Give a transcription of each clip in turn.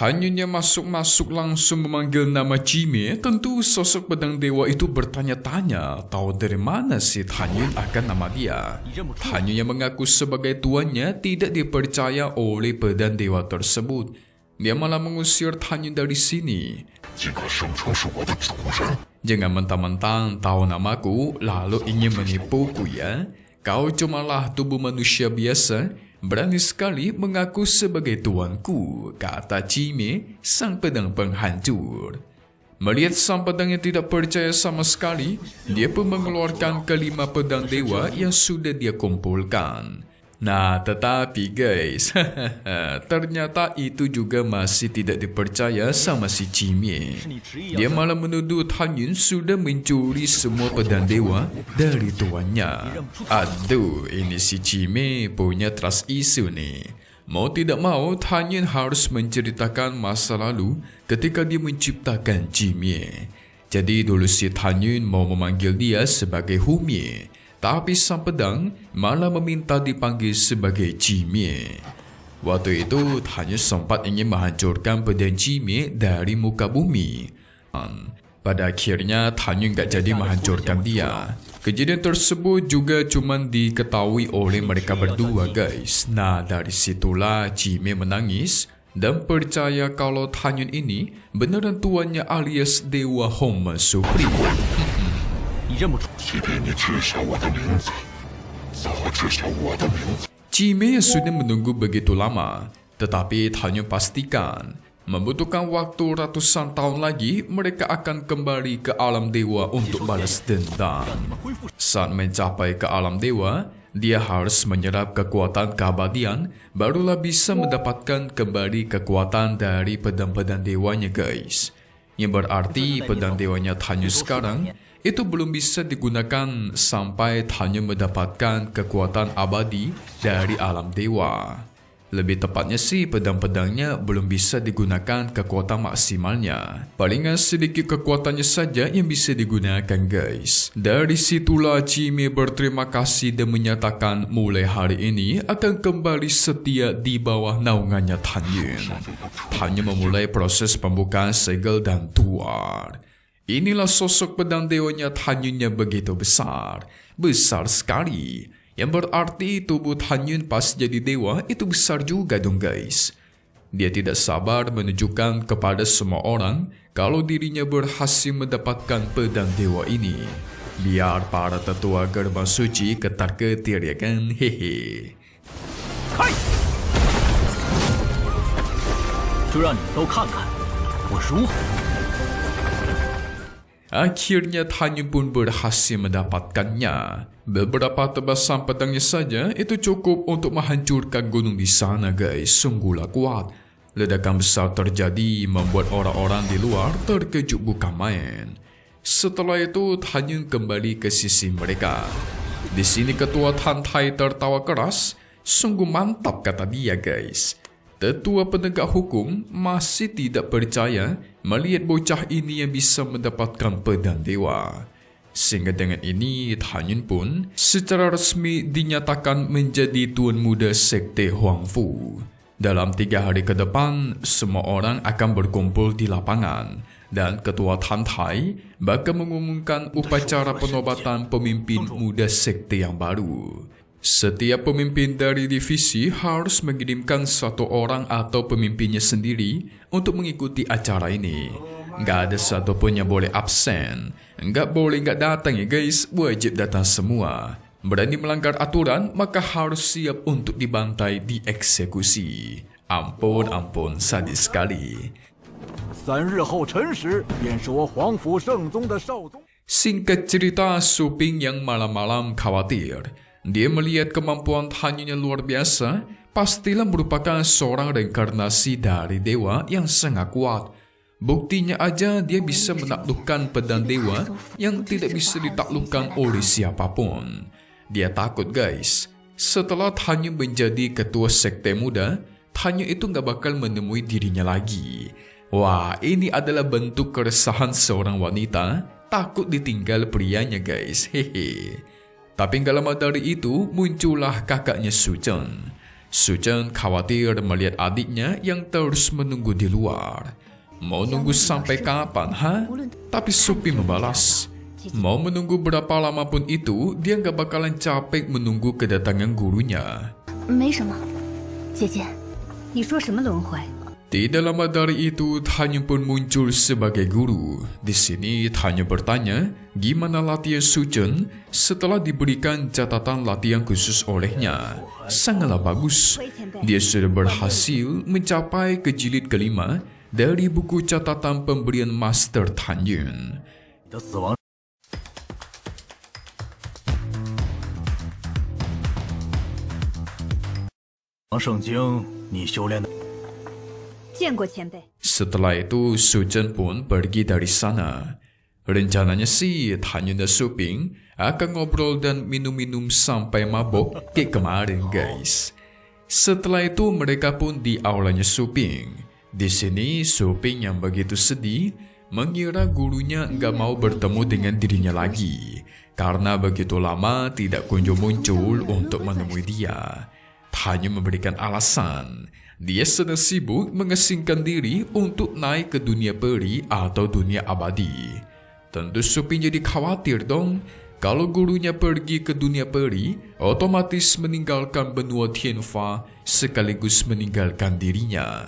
Hanyunnya masuk-masuk langsung memanggil nama Jime. Tentu sosok pedang dewa itu bertanya-tanya tahu dari mana si Hanyun akan nama dia. Hanyun yang mengaku sebagai tuannya tidak dipercaya oleh pedang dewa tersebut. Dia malah mengusir Hanyun dari sini. Jangan mentang-mentang tahu namaku lalu ingin menipuku ya. Kau cumalah tubuh manusia biasa. Berani sekali mengaku sebagai tuanku, kata Jime, sang pedang penghancur. Melihat sang pedang yang tidak percaya sama sekali, dia pun mengeluarkan kelima pedang dewa yang sudah dia kumpulkan. Nah, tetapi guys, ternyata itu juga masih tidak dipercaya sama si Jime. Dia malah menuduh Hanyun sudah mencuri semua pedang dewa dari tuannya. Aduh, ini si Jime punya trust issue nih. Mau tidak mau, Hanyun harus menceritakan masa lalu ketika dia menciptakan Jime. Jadi dulu si Hanyun mau memanggil dia sebagai Humie. Tapi sang pedang malah meminta dipanggil sebagai Jime. Waktu itu, Hanyun sempat ingin menghancurkan pedang Jime dari muka bumi. Pada akhirnya, Hanyun gak jadi menghancurkan dia. Kejadian tersebut juga cuma diketahui oleh mereka berdua guys. Nah, dari situlah Jime menangis dan percaya kalau Hanyun ini beneran tuannya alias Dewa Homa Supreme. Jime sudah menunggu begitu lama, tetapi Hanyun pastikan membutuhkan waktu ratusan tahun lagi mereka akan kembali ke alam dewa untuk balas dendam. Saat mencapai ke alam dewa, dia harus menyerap kekuatan keabadian, barulah bisa mendapatkan kembali kekuatan dari pedang-pedang dewanya guys. Yang berarti pedang dewanya Hanyun sekarang itu belum bisa digunakan sampai Hanyun mendapatkan kekuatan abadi dari alam dewa. Lebih tepatnya sih pedang-pedangnya belum bisa digunakan kekuatan maksimalnya. Palingan sedikit kekuatannya saja yang bisa digunakan guys. Dari situlah Jime berterima kasih dan menyatakan mulai hari ini akan kembali setia di bawah naungannya Hanyun. Hanyun memulai proses pembukaan segel dan tuar. Inilah sosok pedang dewanya Hanyun yang begitu besar. Besar sekali. Yang berarti tubuh Hanyun pas jadi dewa itu besar juga dong guys. Dia tidak sabar menunjukkan kepada semua orang kalau dirinya berhasil mendapatkan pedang dewa ini. Biar para tetua gerbang suci ketar-ketir ya kan. Hehe. Hai! Akhirnya Hanyun pun berhasil mendapatkannya. Beberapa tebasan pedangnya saja itu cukup untuk menghancurkan gunung di sana guys. Sungguhlah kuat. Ledakan besar terjadi membuat orang-orang di luar terkejut bukan main. Setelah itu Hanyun kembali ke sisi mereka. Di sini ketua Tantai tertawa keras. Sungguh mantap kata dia guys. Tetua penegak hukum masih tidak percaya melihat bocah ini yang bisa mendapatkan pedang dewa. Sehingga dengan ini Hanyun pun secara resmi dinyatakan menjadi tuan muda sekte Huangfu. Dalam 3 hari ke depan, semua orang akan berkumpul di lapangan. Dan ketua Tantai bakal mengumumkan upacara penobatan pemimpin muda sekte yang baru. Setiap pemimpin dari divisi harus mengirimkan 1 orang atau pemimpinnya sendiri untuk mengikuti acara ini. Nggak ada satupun yang boleh absen. Nggak boleh nggak datang ya guys, wajib datang semua. Berani melanggar aturan maka harus siap untuk dibantai, dieksekusi. Ampun, sadis sekali. Singkat cerita, Suping yang malam-malam khawatir. Dia melihat kemampuan Hanyun yang luar biasa, pastilah merupakan seorang reinkarnasi dari dewa yang sangat kuat. Buktinya aja dia bisa menaklukkan pedang dewa yang tidak bisa ditaklukkan oleh siapapun. Dia takut guys. Setelah Hanyun menjadi ketua sekte muda, Hanyun itu gak bakal menemui dirinya lagi. Wah, ini adalah bentuk keresahan seorang wanita takut ditinggal prianya guys. Hehe. Tapi gak lama dari itu muncullah kakaknya Sucen. Suchan khawatir melihat adiknya yang terus menunggu di luar. Mau nunggu sampai kapan, ha? Tapi Sophie membalas, mau menunggu berapa lama pun itu, dia gak bakalan capek menunggu kedatangan gurunya. 没什么，姐姐，你说什么轮回？ Tidak lama dari itu, Tanyu pun muncul sebagai guru. Di sini, Tanyu bertanya, gimana latihan Suchan setelah diberikan catatan latihan khusus olehnya. Sangatlah bagus. Dia sudah berhasil mencapai ke jilid kelima dari buku catatan pemberian Master Tanyun. 的死亡圣经，你修炼的。 见过前辈。 Setelah itu, Suchan pun pergi dari sana. Rencananya sih, Tanyun dan Suping akan ngobrol dan minum-minum sampai mabok kayak kemarin, guys. Setelah itu, mereka pun di aulanya Suping. Di sini, Suping yang begitu sedih mengira gurunya nggak mau bertemu dengan dirinya lagi karena begitu lama tidak kunjung muncul untuk menemui dia. Tanyun memberikan alasan. Dia sedang sibuk mengasingkan diri untuk naik ke dunia peri atau dunia abadi. Tentu Suping jadi khawatir dong. Kalau gurunya pergi ke dunia peri, otomatis meninggalkan benua Tianfa sekaligus meninggalkan dirinya.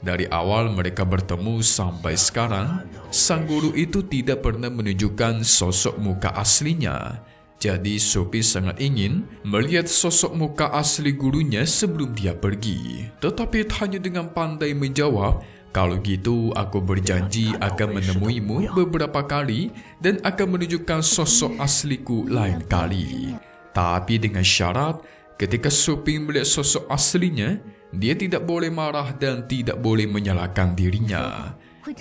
Dari awal mereka bertemu sampai sekarang, sang guru itu tidak pernah menunjukkan sosok muka aslinya. Jadi Sophie sangat ingin melihat sosok muka asli gurunya sebelum dia pergi. Tetapi Tanyu dengan pandai menjawab, kalau gitu aku berjanji akan menemuimu beberapa kali dan akan menunjukkan sosok asliku lain kali. Tapi dengan syarat, ketika Sophie melihat sosok aslinya, dia tidak boleh marah dan tidak boleh menyalahkan dirinya.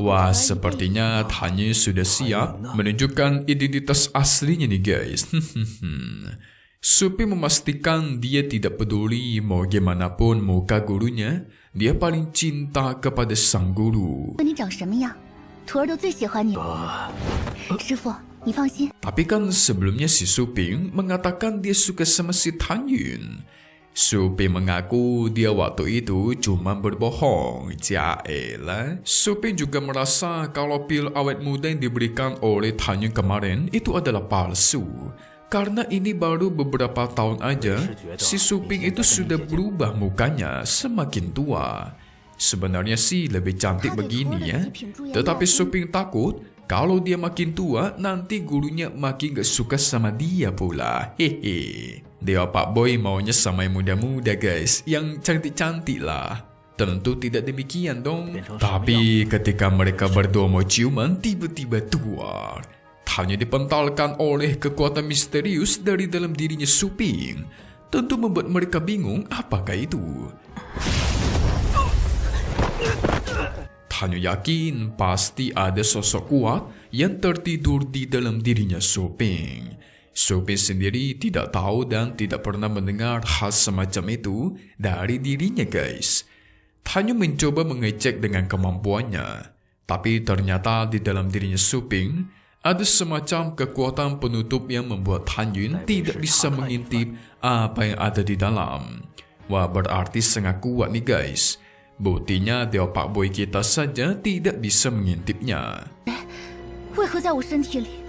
Wah, sepertinya Tanyu sudah siap menunjukkan identitas aslinya nih guys. Sophie memastikan dia tidak peduli mau gimana pun muka gurunya, dia paling cinta kepada sang guru. 你长什么样，徒儿都最喜欢你。师傅，你放心。 Tapi kan sebelumnya si Suping mengatakan dia suka sama si Tanyun. Suping mengaku dia waktu itu cuma berbohong. Jaelah. Suping juga merasa kalau pil awet muda yang diberikan oleh Tanyun kemarin itu adalah palsu. Karena ini baru beberapa tahun aja, si Suping itu sudah berubah mukanya semakin tua. Sebenarnya sih lebih cantik begini ya. Tetapi Suping takut kalau dia makin tua nanti gurunya makin gak suka sama dia pula. Hehe. Dewa Pak Boy maunya sama yang muda-muda guys, yang cantik-cantik lah. Tentu tidak demikian dong. Tapi ketika mereka berdua mau ciuman, tiba-tiba tua. Hanya dipentalkan oleh kekuatan misterius dari dalam dirinya Suping. Tentu membuat mereka bingung apakah itu. Tanyu yakin pasti ada sosok kuat yang tertidur di dalam dirinya Suping. Suping sendiri tidak tahu dan tidak pernah mendengar hal semacam itu dari dirinya guys. Tanyu mencoba mengecek dengan kemampuannya. Tapi ternyata di dalam dirinya Suping ada semacam kekuatan penutup yang membuat Tanyun tidak bisa mengintip apa yang ada di dalam. Wah, berarti sangat kuat nih guys. Buktinya Dewa Pak Boy kita saja tidak bisa mengintipnya. 为何在我身体里？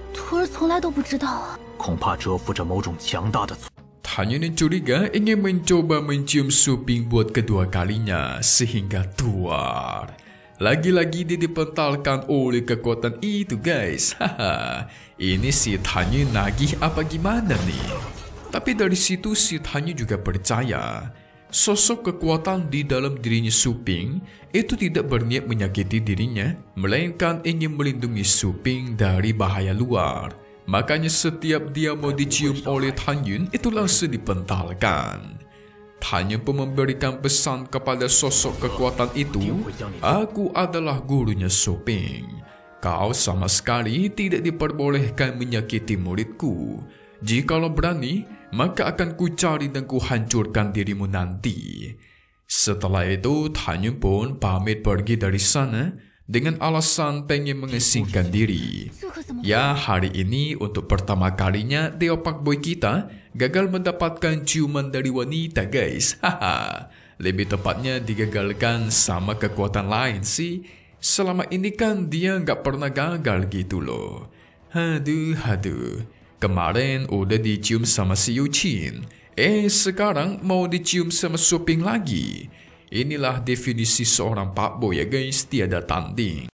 徒儿从来都不知道啊。恐怕蛰伏着某种强大的。 Tanyun yang curiga ingin mencoba mencium Suping buat kedua kalinya sehingga tua. Lagi-lagi dia dipentalkan oleh kekuatan itu guys. Haha, ini si Tanyun nagih apa gimana nih? Tapi dari situ si Tanyun juga percaya sosok kekuatan di dalam dirinya Suping itu tidak berniat menyakiti dirinya, melainkan ingin melindungi Suping dari bahaya luar. Makanya setiap dia mau dicium oleh Tanyun itu langsung dipentalkan. Tanyun pun memberikan pesan kepada sosok kekuatan itu, aku adalah gurunya Suping. Kau sama sekali tidak diperbolehkan menyakiti muridku. Jikalau berani, maka akan kucari dan kuhancurkan dirimu nanti. Setelah itu, Tanyun pun pamit pergi dari sana dengan alasan pengen mengesingkan diri. Ya, hari ini untuk pertama kalinya Dewa Fuckboy kita gagal mendapatkan ciuman dari wanita, guys. Haha. Lebih tepatnya digagalkan sama kekuatan lain sih. Selama ini kan dia nggak pernah gagal gitu loh. Haduh. Kemarin udah dicium sama si Yuchin. Sekarang mau dicium sama Su Ping lagi. Inilah definisi seorang fuckboy ya guys, tiada tanding.